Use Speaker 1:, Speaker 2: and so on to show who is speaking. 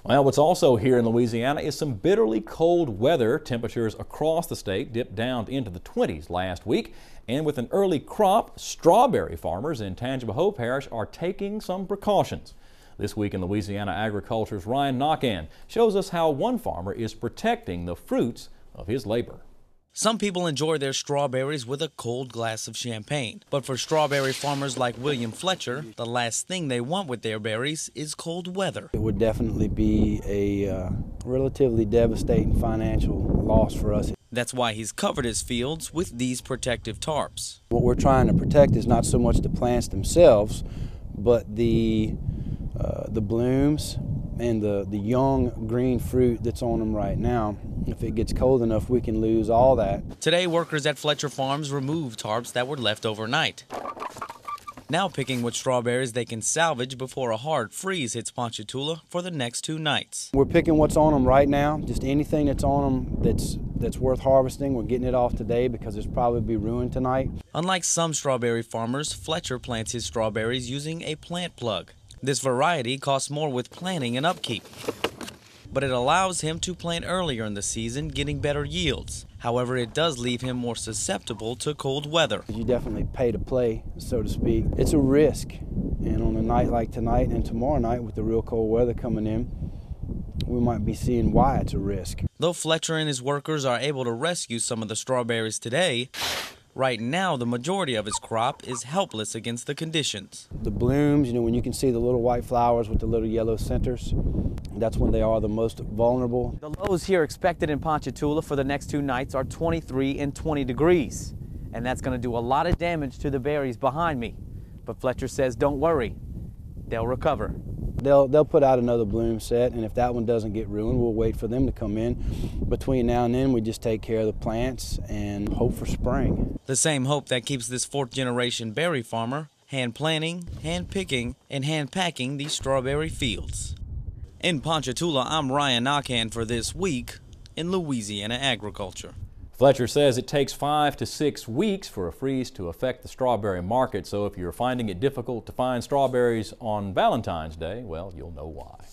Speaker 1: Well, what's also here in Louisiana is some bitterly cold weather. Temperatures across the state dipped down into the 20s last week. And with an early crop, strawberry farmers in Tangipahoa Parish are taking some precautions. This week in Louisiana Agriculture's Ryan Naquin shows us how one farmer is protecting the fruits of his labor.
Speaker 2: Some people enjoy their strawberries with a cold glass of champagne. But for strawberry farmers like William Fletcher, the last thing they want with their berries is cold weather.
Speaker 3: It would definitely be a relatively devastating financial loss for us.
Speaker 2: That's why he's covered his fields with these protective tarps.
Speaker 3: What we're trying to protect is not so much the plants themselves, but the blooms and the young green fruit that's on them right now. If it gets cold enough, we can lose all that.
Speaker 2: Today, workers at Fletcher Farms removed tarps that were left overnight. Now picking what strawberries they can salvage before a hard freeze hits Ponchatoula for the next 2 nights.
Speaker 3: We're picking what's on them right now, just anything that's on them that's worth harvesting. We're getting it off today because it's probably be ruined tonight.
Speaker 2: Unlike some strawberry farmers, Fletcher plants his strawberries using a plant plug. This variety costs more with planting and upkeep, but it allows him to plant earlier in the season, getting better yields. However, it does leave him more susceptible to cold weather.
Speaker 3: You definitely pay to play, so to speak. It's a risk, and on a night like tonight and tomorrow night with the real cold weather coming in, we might be seeing why it's a risk.
Speaker 2: Though Fletcher and his workers are able to rescue some of the strawberries today, right now the majority of his crop is helpless against the conditions.
Speaker 3: The blooms, when you can see the little white flowers with the little yellow centers, that's when they are the most vulnerable.
Speaker 4: The lows here expected in Ponchatoula for the next 2 nights are 23 and 20 degrees. And that's going to do a lot of damage to the berries behind me. But Fletcher says don't worry, they'll recover.
Speaker 3: They'll put out another bloom set, and if that one doesn't get ruined, we'll wait for them to come in. Between now and then, we just take care of the plants and hope for spring.
Speaker 2: The same hope that keeps this 4th-generation berry farmer hand planting, hand picking, and hand packing these strawberry fields. In Ponchatoula, I'm Ryan Naquin for This Week in Louisiana Agriculture.
Speaker 1: Fletcher says it takes 5 to 6 weeks for a freeze to affect the strawberry market, so if you're finding it difficult to find strawberries on Valentine's Day, well, you'll know why.